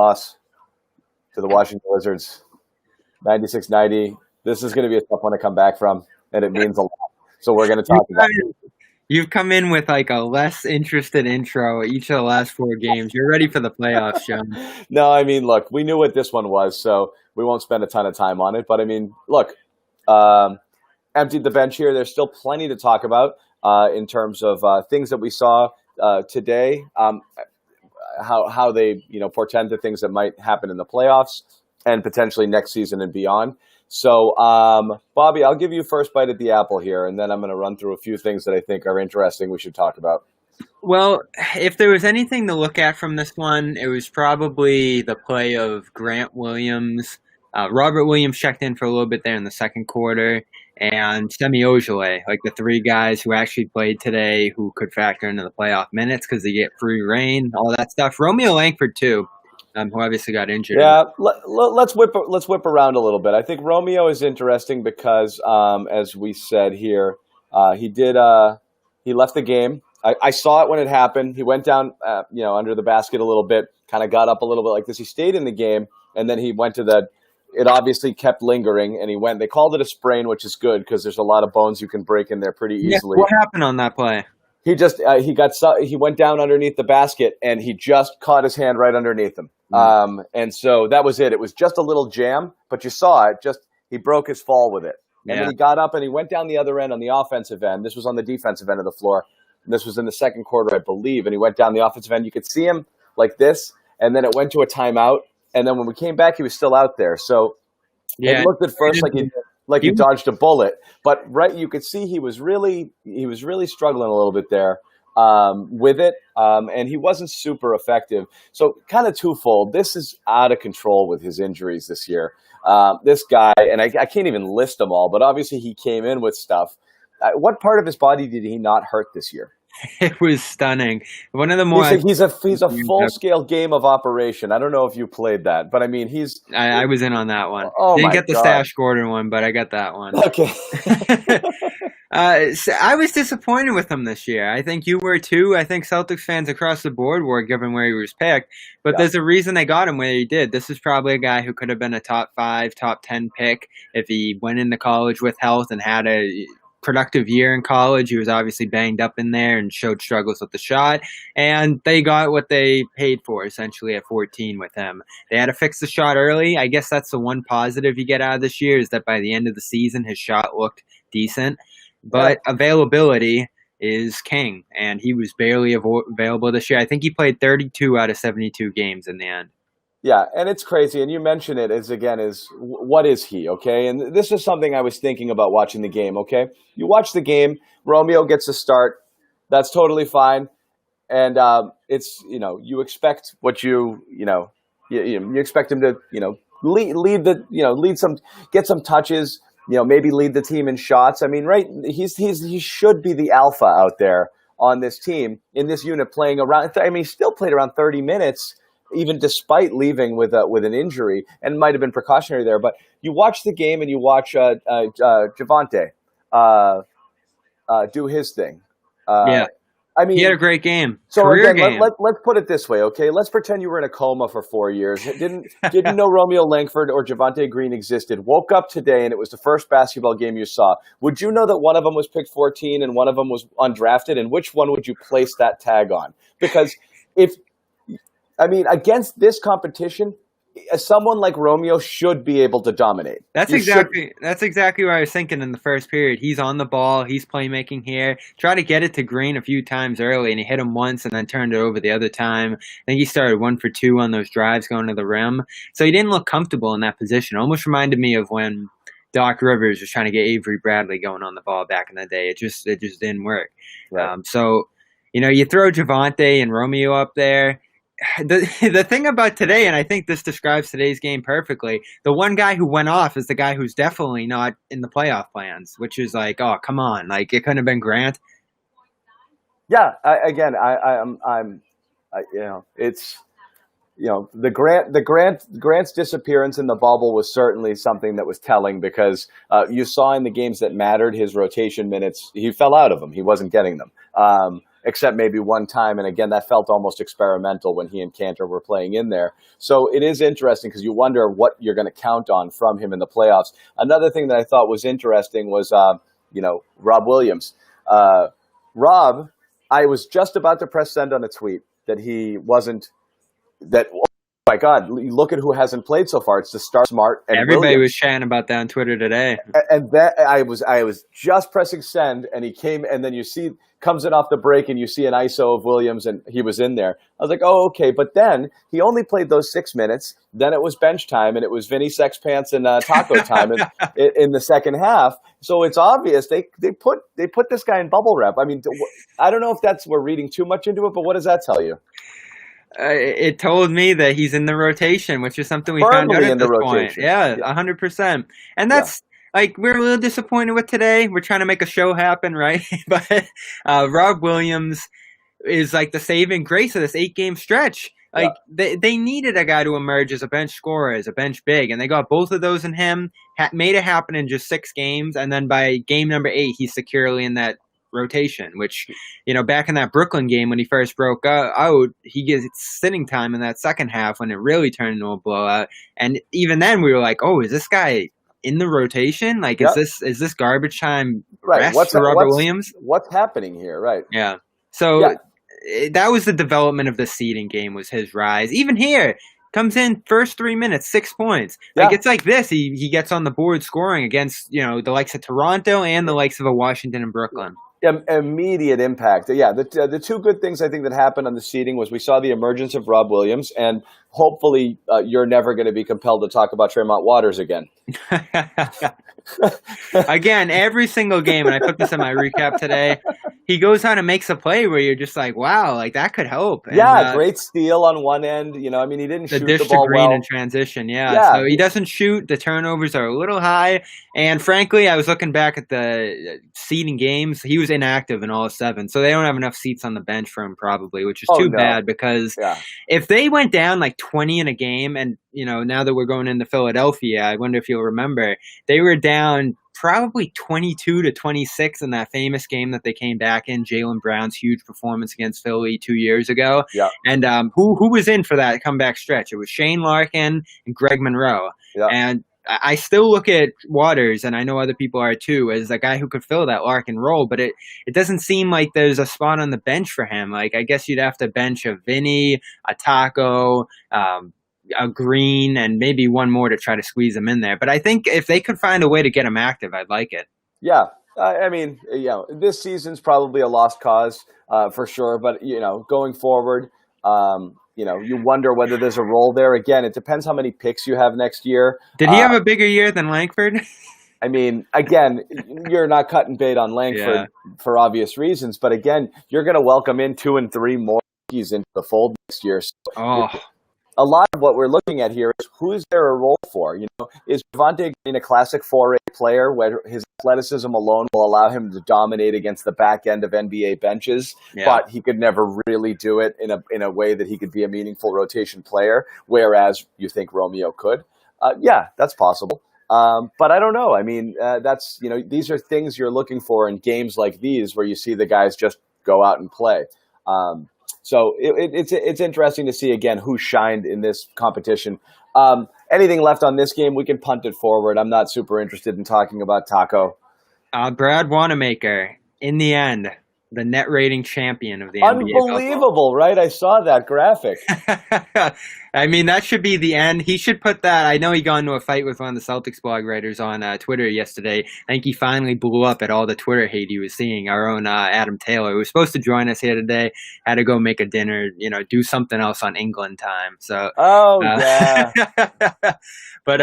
loss to the Washington Wizards, 96-90. This is going to be a tough one to come back from, and it means a lot. So we're going to talk about it. You've come in with like a less interested intro each of the last 4 games. You're ready for the playoffs, John. No, I mean, look, we knew what this one was, so we won't spend a ton of time on it. But, I mean, look, emptied the bench here. There's still plenty to talk about in terms of things that we saw today, how they portend to things that might happen in the playoffs and potentially next season and beyond. So, Bobby, I'll give you first bite at the apple here, and then I'm going to run through a few things that I think are interesting we should talk about. Well, if there was anything to look at from this one, it was probably the play of Grant Williams. Robert Williams checked in for a little bit there in the second quarter, and Semi Ojeleye, like the 3 guys who actually played today who could factor into the playoff minutes because they get free reign, all that stuff. Romeo Langford, too. Who obviously got injured. Yeah, let's whip around a little bit. I think Romeo is interesting because, as we said here, he left the game. I saw it when it happened. He went down, under the basket a little bit, kind of got up a little bit like this. He stayed in the game, and then he went to it obviously kept lingering, and they called it a sprain, which is good because there's a lot of bones you can break in there pretty easily. What happened on that play? He just he went down underneath the basket, and he just caught his hand right underneath him. And so that was it. It was just a little jam, but you saw it. He broke his fall with it. And then he got up and he went down the other end on the offensive end. This was on the defensive end of the floor. This was in the second quarter, I believe. And he went down the offensive end. You could see him like this, and then it went to a timeout. And then when we came back, he was still out there. So it looked at first like he dodged a bullet, but you could see he was really struggling a little bit there with it, and he wasn't super effective. So kind of twofold. This is out of control with his injuries this year. This guy, and I can't even list them all, but obviously he came in with stuff. What part of his body did he not hurt this year? It was stunning. One of the more he's a full scale game of operation. I don't know if you played that, but I mean I was in on that one. Oh, didn't get the Stash Gordon one, but I got that one. Okay. So I was disappointed with him this year. I think you were too. I think Celtics fans across the board were, given where he was picked. But there's a reason they got him where he did. This is probably a guy who could have been a top 5, top 10 pick if he went into college with health and had a productive year in college. He was obviously banged up in there and showed struggles with the shot, and they got what they paid for essentially at 14 with him. They had to fix the shot early. I guess that's the one positive you get out of this year, is that by the end of the season his shot looked decent, but availability is king, and he was barely available this year. I think he played 32 out of 72 games in the end. Yeah, and it's crazy. And you mention it what is he, okay? And this is something I was thinking about watching the game, okay? You watch the game, Romeo gets a start. That's totally fine. And it's, you expect what you expect him to, get some touches, maybe lead the team in shots. I mean, right, he should be the alpha out there on this team, in this unit, playing around. I mean, he still played around 30 minutes. Even despite leaving with an injury, and might have been precautionary there. But you watch the game and you watch JAVONTE do his thing. I mean, he had a great game. So Career again, game. let's put it this way, okay? Let's pretend you were in a coma for 4 years. Didn't know Romeo Langford or Javonte Green existed. Woke up today and it was the first basketball game you saw. Would you know that one of them was picked 14 and one of them was undrafted? And which one would you place that tag on? Because against this competition, someone like Romeo should be able to dominate. That's exactly what I was thinking in the first period. He's on the ball. He's playmaking here. Try to get it to Green a few times early, and he hit him once and then turned it over the other time. I think he started 1 for 2 on those drives going to the rim. So he didn't look comfortable in that position. Almost reminded me of when Doc Rivers was trying to get Avery Bradley going on the ball back in the day. It just didn't work. Right. You throw Javonte and Romeo up there. The thing about today, and I think this describes today's game perfectly, the one guy who went off is the guy who's definitely not in the playoff plans, which is like, oh, come on. Like, it couldn't have been Grant. Yeah, Grant's disappearance in the bubble was certainly something that was telling, because you saw in the games that mattered, his rotation minutes, he fell out of them. He wasn't getting them. except maybe one time. And again, that felt almost experimental when he and Cantor were playing in there. So it is interesting because you wonder what you're going to count on from him in the playoffs. Another thing that I thought was interesting was, Rob Williams. Rob, I was just about to press send on a tweet that he wasn't, that, oh my God, look at who hasn't played so far. It's the Star Smart and Everybody Williams. was chatting about that on Twitter today. And that I was just pressing send, and he came, and then you see, comes in off the break, and you see an ISO of Williams, and he was in there. I was like, oh, okay. But then he only played those 6 minutes. Then it was bench time, and it was Vinny Sexpants and taco time in the second half. So it's obvious they put this guy in bubble wrap. I mean, I don't know if we're reading too much into it, but what does that tell you? It told me that he's in the rotation, which is something we found out at this point. Yeah, 100%. And that's like, we're a little disappointed with today. We're trying to make a show happen, right? But Rob Williams is like the saving grace of this 8-game stretch. Like, they needed a guy to emerge as a bench scorer, as a bench big, and they got both of those in him, made it happen in just 6 games, and then by game number 8, he's securely in that rotation, which, back in that Brooklyn game when he first broke out, he gets sitting time in that second half when it really turned into a blowout. And even then we were like, oh, is this guy in the rotation? Like, is this garbage time rest for Robert Williams? What's happening here? Right. Yeah. So that was the development of the seeding game, was his rise. Even here, comes in first 3 minutes, 6 points. Like, it's like this. He gets on the board scoring against, the likes of Toronto and the likes of Washington and Brooklyn. Immediate impact. Yeah, the two good things I think that happened on the seeding was we saw the emergence of Rob Williams, and hopefully you're never going to be compelled to talk about Tremont Waters again. Again, every single game, and I put this in my recap today, he goes out and makes a play where you're just like, wow, like that could help. And, great steal on one end. He didn't shoot the to ball Green well in transition. So he doesn't shoot. The turnovers are a little high. And frankly, I was looking back at the seeding games. He was inactive in all 7. So they don't have enough seats on the bench for him probably, which is too bad, because if they went down like 20 in a game, and, now that we're going into Philadelphia, I wonder if you'll remember, they were down probably 22-26 in that famous game that they came back in, Jaylen Brown's huge performance against Philly 2 years ago. Yeah. And who was in for that comeback stretch? It was Shane Larkin and Greg Monroe. Yeah. And I still look at Waters, and I know other people are too, as a guy who could fill that Larkin role, but it doesn't seem like there's a spot on the bench for him. Like, I guess you'd have to bench a Vinny, a Taco, a Green, and maybe one more to try to squeeze him in there. But I think if they could find a way to get him active, I'd like it. Yeah. This season's probably a lost cause for sure. But, going forward, you wonder whether there's a role there. Again, it depends how many picks you have next year. Did he have a bigger year than Langford? Again, you're not cutting bait on Langford for obvious reasons. But again, you're going to welcome in 2 and 3 more rookies into the fold next year. So a lot of what we're looking at here is who's there a role for? Is JAVONTE Green a classic 4A player where his athleticism alone will allow him to dominate against the back end of NBA benches, but he could never really do it in a way that he could be a meaningful rotation player, whereas you think Romeo could? That's possible. But I don't know. That's, these are things you're looking for in games like these where you see the guys just go out and play. So it's interesting to see, again, who shined in this competition. Anything left on this game, we can punt it forward. I'm not super interested in talking about Taco. Brad Wanamaker, in the end, the net rating champion of the NBA. Unbelievable, right? I saw that graphic. That should be the end. He should put that. I know he got into a fight with one of the Celtics blog writers on Twitter yesterday. I think he finally blew up at all the Twitter hate he was seeing. Our own Adam Taylor, who was supposed to join us here today, had to go make a dinner, do something else on England time. So, But,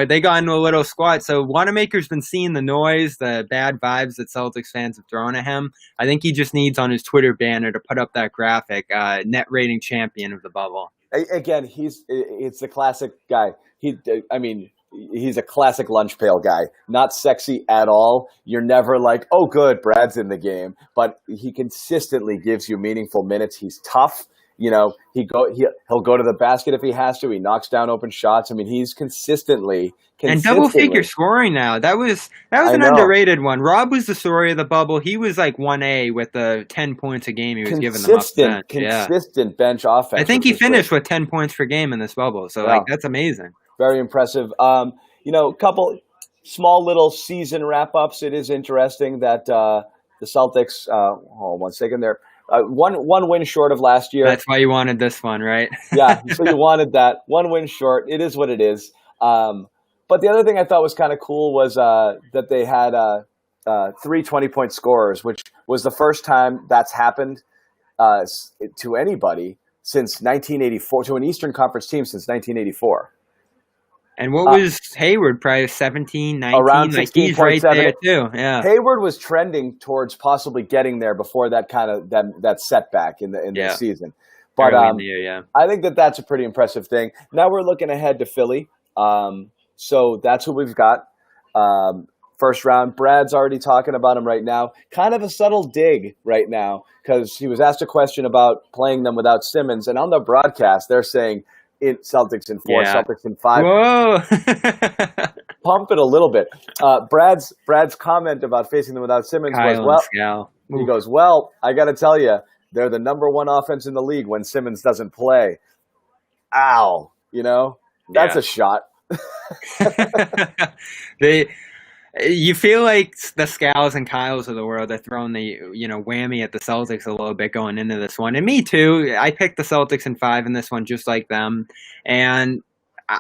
they got into a little squat. So Wanamaker's been seeing the noise, the bad vibes that Celtics fans have thrown at him. I think he just needs on his Twitter banner to put up that graphic, net rating champion of the bubble. Again, it's the classic guy. He's a classic lunch pail guy. Not sexy at all. You're never like, oh, good, Brad's in the game. But he consistently gives you meaningful minutes. He's tough. He'll go to the basket if he has to. He knocks down open shots. I mean, he's consistently and double figure scoring now. That was an underrated one. Rob was the story of the bubble. He was like 1A with the 10 points a game he was giving them off the bench. Consistent bench offense. I think he finished with 10 points per game in this bubble. So that's amazing. Very impressive. A couple small little season wrap ups. It is interesting that the Celtics. Hold on 1 second there. One win short of last year. That's why you wanted this one, right? Yeah, so you wanted that. One win short. It is what it is. But the other thing I thought was kind of cool was that they had 3 20-point scorers, which was the first time that's happened to anybody since 1984, to an Eastern Conference team since 1984. And what was Hayward? Probably 17, 19? Around 16.7. He's right there, too. Yeah. Hayward was trending towards possibly getting there before that kind of that setback in the season. But I think that's a pretty impressive thing. Now we're looking ahead to Philly. So that's who we've got. First round. Brad's already talking about him right now. Kind of a subtle dig right now because he was asked a question about playing them without Simmons. And on the broadcast, they're saying Celtics in 4, Celtics in 5. Whoa! Pump it a little bit. Brad's comment about facing them without Simmons he goes, well, I got to tell you, they're the number 1 offense in the league when Simmons doesn't play. Ow. That's a shot. You feel like the Scals and Kyles of the world are throwing the whammy at the Celtics a little bit going into this one, and me too. I picked the Celtics in 5 in this one, just like them, and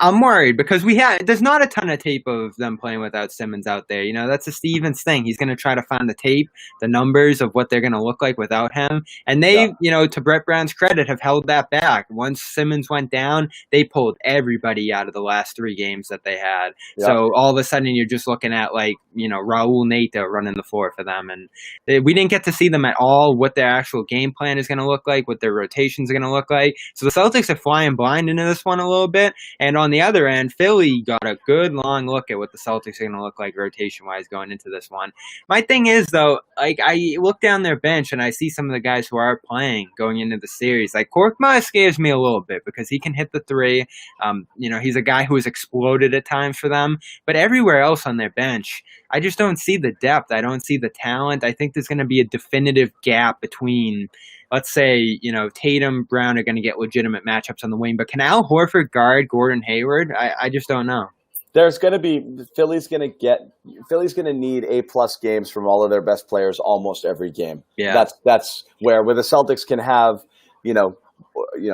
I'm worried because there's not a ton of tape of them playing without Simmons out there. That's a Stevens thing. He's going to try to find the tape, the numbers of what they're going to look like without him. And they, to Brett Brown's credit, have held that back. Once Simmons went down, they pulled everybody out of the last 3 games that they had. Yeah. So all of a sudden you're just looking at Raul Neto running the floor for them. And we didn't get to see them at all, what their actual game plan is going to look like, what their rotations are going to look like. So the Celtics are flying blind into this one a little bit. And on the other end, Philly got a good long look at what the Celtics are going to look like rotation-wise going into this one. My thing is, though, I look down their bench and I see some of the guys who are playing going into the series. Korkmaz scares me a little bit because he can hit the 3. He's a guy who has exploded at times for them. But everywhere else on their bench, I just don't see the depth. I don't see the talent. I think there's going to be a definitive gap between, let's say, Tatum, Brown are going to get legitimate matchups on the wing, but can Al Horford guard Gordon Hayward? I just don't know. There's going to be Philly's going to need A+ games from all of their best players almost every game. Yeah, that's where the Celtics can have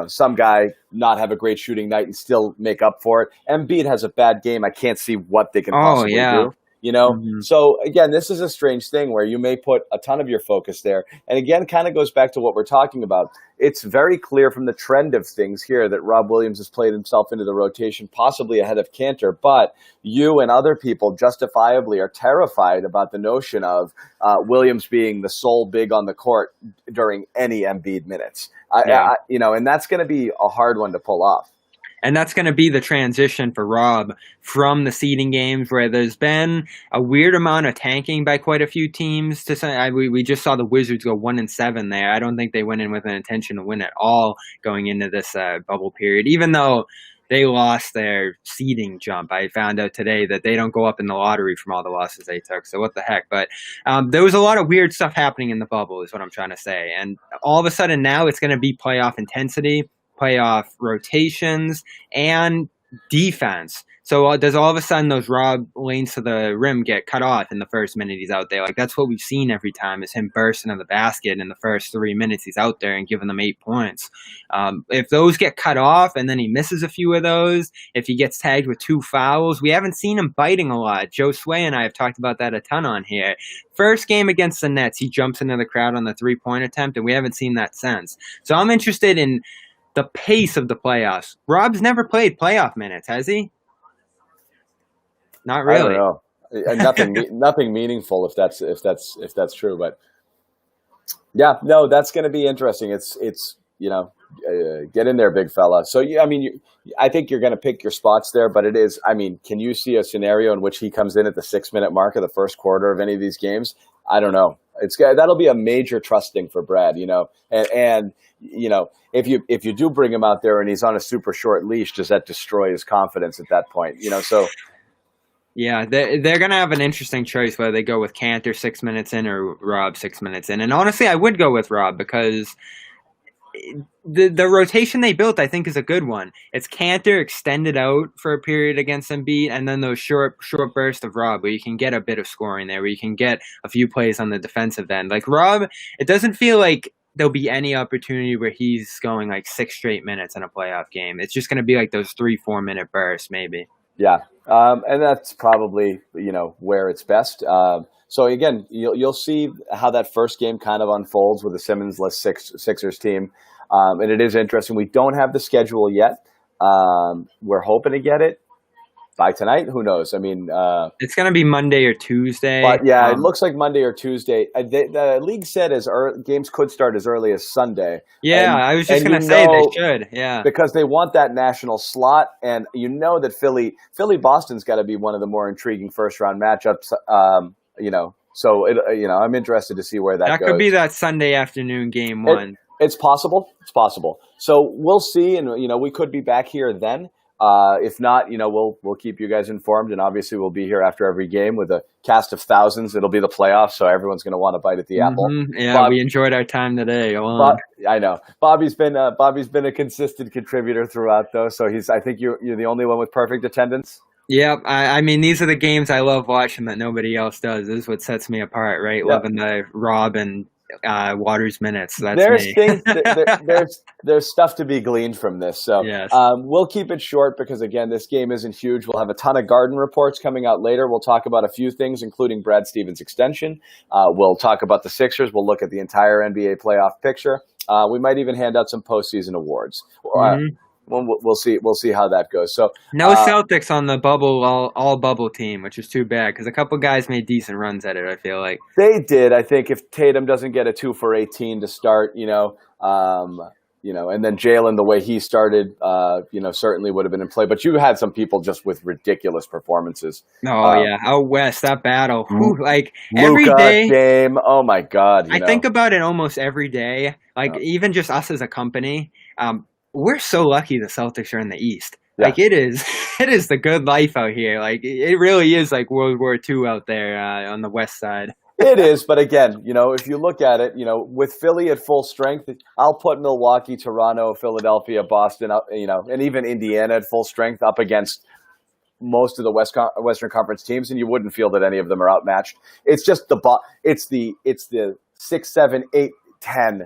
some guy not have a great shooting night and still make up for it. Embiid has a bad game. I can't see what they can possibly do. Mm-hmm. So again, this is a strange thing where you may put a ton of your focus there. And again, kind of goes back to what we're talking about. It's very clear from the trend of things here that Rob Williams has played himself into the rotation, possibly ahead of Cantor. But you and other people justifiably are terrified about the notion of Williams being the sole big on the court during any Embiid minutes. And that's going to be a hard one to pull off. And that's going to be the transition for Rob from the seeding games where there's been a weird amount of tanking by quite a few teams. We just saw the Wizards go 1-7 there. I don't think they went in with an intention to win at all going into this bubble period, even though they lost their seeding jump. I found out today that they don't go up in the lottery from all the losses they took. So what the heck? But there was a lot of weird stuff happening in the bubble is what I'm trying to say. And all of a sudden now it's going to be playoff intensity, playoff rotations, and defense. So does all of a sudden those Rob lanes to the rim get cut off in the first minute he's out there? That's what we've seen every time is him bursting to the basket in the first 3 minutes he's out there and giving them 8 points. If those get cut off and then he misses a few of those, if he gets tagged with 2 fouls, we haven't seen him biting a lot. Joe Sway and I have talked about that a ton on here. First game against the Nets, he jumps into the crowd on the 3-point attempt, and we haven't seen that since. So I'm interested in the pace of the playoffs. Rob's never played playoff minutes, has he? Not really. I don't know. Nothing meaningful if that's true. But yeah, no, that's going to be interesting. It's get in there, big fella. So I think you're going to pick your spots there. But it is. Can you see a scenario in which he comes in at the 6-minute mark of the first quarter of any of these games? I don't know. That'll be a major trusting for Brad, and if you do bring him out there and he's on a super short leash, does that destroy his confidence at that point? So. Yeah, they're going to have an interesting choice whether they go with Cantor 6 minutes in or Rob 6 minutes in. And honestly, I would go with Rob because the rotation they built, I think, is a good one. It's Cantor extended out for a period against Embiid, and then those short bursts of Rob where you can get a bit of scoring there, where you can get a few plays on the defensive end. Like Rob, it doesn't feel like there'll be any opportunity where he's going like 6 straight minutes in a playoff game. It's just going to be like those 3-4 minute bursts, maybe. Yeah, and that's probably where it's best. So again, you'll see how that first game kind of unfolds with the Simmons-less Sixers team, and it is interesting. We don't have the schedule yet. We're hoping to get it by tonight. Who knows? I mean, it's going to be Monday or Tuesday. But yeah, it looks like Monday or Tuesday. The league said games could start as early as Sunday. Yeah, I was just going to say they should. Yeah, because they want that national slot, and that Philly Boston's got to be one of the more intriguing first round matchups. So I'm interested to see where that goes. That could be that Sunday afternoon game one. It's possible. It's possible. So we'll see, and we could be back here then. If not, we'll keep you guys informed, and obviously we'll be here after every game with a cast of thousands. It'll be the playoffs, so everyone's going to want to bite at the apple. Yeah, we enjoyed our time today. I know Bobby's been a consistent contributor throughout, though. So I think you're the only one with perfect attendance. Yep, I mean these are the games I love watching that nobody else does. This is what sets me apart, right? Yep. Loving the Rob and Waters minutes. There's there's stuff to be gleaned from this. So yes. We'll keep it short because again, this game isn't huge. We'll have a ton of Garden reports coming out later. We'll talk about a few things, including Brad Stevens' extension. We'll talk about the Sixers. We'll look at the entire NBA playoff picture. We might even hand out some postseason awards. We'll see how that goes. So no Celtics on the bubble all bubble team, which is too bad because a couple guys made decent runs at it. I feel like they did. I think if Tatum doesn't get a 2 for 18 to start, and then Jalen the way he started, certainly would have been in play. But you had some people just with ridiculous performances. Yeah, out west that battle, like Luka, every day game. Oh my God! I think about it almost every day. Like even just us as a company. We're so lucky the Celtics are in the East. Yeah. Like it is the good life out here. Like it really is like World War II out there on the West Side. It is, but again, if you look at it, with Philly at full strength, I'll put Milwaukee, Toronto, Philadelphia, Boston, and even Indiana at full strength up against most of the Western Conference teams, and you wouldn't feel that any of them are outmatched. It's just it's the 6, 7, 8. 10,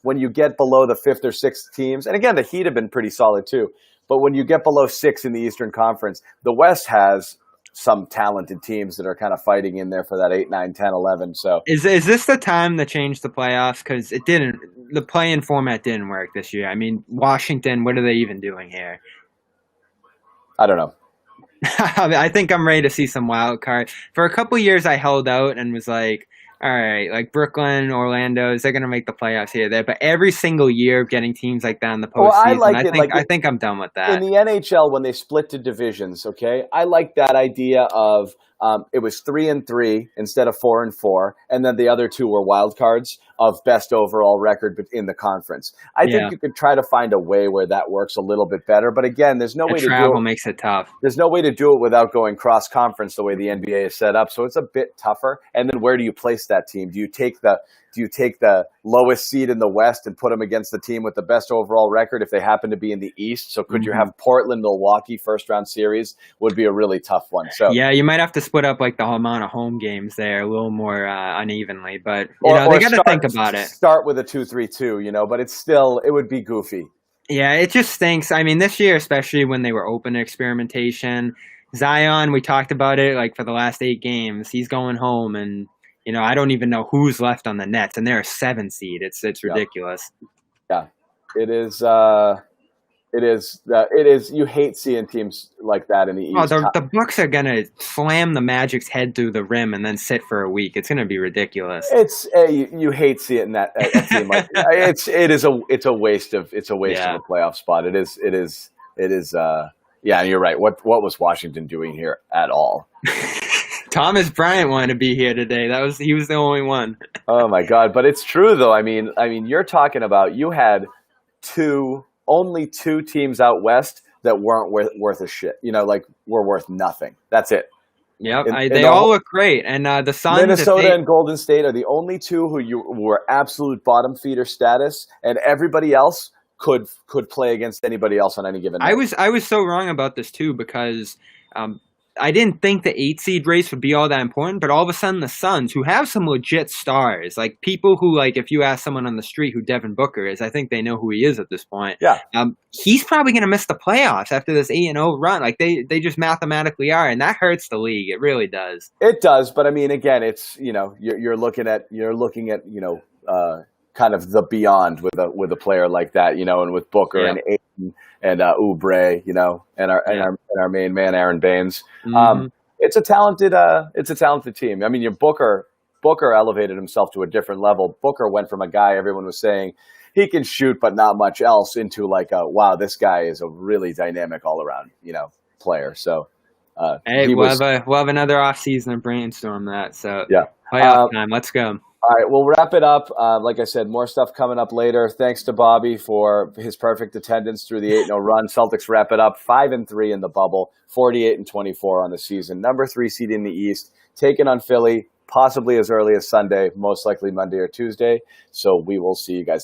when you get below the 5th or 6th teams, and again, the Heat have been pretty solid too, but when you get below 6 in the Eastern Conference, the West has some talented teams that are kind of fighting in there for that 8, 9, 10, 11. So is this the time to change the playoffs? Because the play-in format didn't work this year. I mean, Washington, what are they even doing here? I don't know. I think I'm ready to see some wild card. For a couple years, I held out and was like, all right, like Brooklyn, Orlando, they're going to make the playoffs here, there. But every single year of getting teams like that in the postseason, I think I'm done with that. In the NHL, when they split to divisions, okay, I like that idea of it was 3-3 instead of 4-4, and then the other 2 were wild cards of best overall record in the conference. I think you could try to find a way where that works a little bit better. But again, there's no way to do it. Travel makes it tough. There's no way to do it without going cross conference the way the NBA is set up. So it's a bit tougher. And then where do you place that team? Do you take the lowest seed in the West and put them against the team with the best overall record if they happen to be in the East? So could you have Portland, Milwaukee first round series? Would be a really tough one. So yeah, you might have to split up like the amount of home games there a little more unevenly, but they got to think about it. Start with a 2-3-2, but it would be goofy. Yeah, it just stinks. I mean, this year, especially when they were open to experimentation, Zion, we talked about it like for the last 8 games. He's going home, and I don't even know who's left on the Nets, and they're a 7 seed. It's ridiculous. Yeah, it is. It is. You hate seeing teams like that in the East. Oh, the Bucks are gonna slam the Magic's head through the rim and then sit for a week. It's gonna be ridiculous. It's you hate seeing that a team like it's a waste of a playoff spot. It is. Yeah, you're right. What was Washington doing here at all? Thomas Bryant wanted to be here today. He was the only one. Oh my God! But it's true though. I mean, you're talking about you had only two teams out west that weren't worth a shit. Like were worth nothing. That's it. Yep, they all look great, and the Suns, Minnesota and Golden State are the only two who were absolute bottom feeder status, and everybody else could play against anybody else on any given night. I was so wrong about this too because I didn't think the 8 seed race would be all that important, but all of a sudden the Suns, who have some legit stars, like people who, like, if you ask someone on the street who Devin Booker is, I think they know who he is at this point. Yeah. He's probably going to miss the playoffs after this 8-0 run. Like they just mathematically are, and that hurts the league. It really does. It does, but I mean, again, it's you're looking at kind of the beyond with a player like that, and with Booker and Ayton and Oubre, and our main man Aaron Baines. Mm-hmm. It's a talented team. I mean, your Booker elevated himself to a different level. Booker went from a guy everyone was saying he can shoot but not much else into like wow, this guy is a really dynamic all around player. So hey, we'll have another offseason to brainstorm that. So yeah, playoff time. Let's go. All right, we'll wrap it up. Like I said, more stuff coming up later. Thanks to Bobby for his perfect attendance through the 8-0 run. Celtics wrap it up 5-3 in the bubble, 48-24 on the season. Number 3 seed in the East, taking on Philly, possibly as early as Sunday, most likely Monday or Tuesday. So we will see you guys then.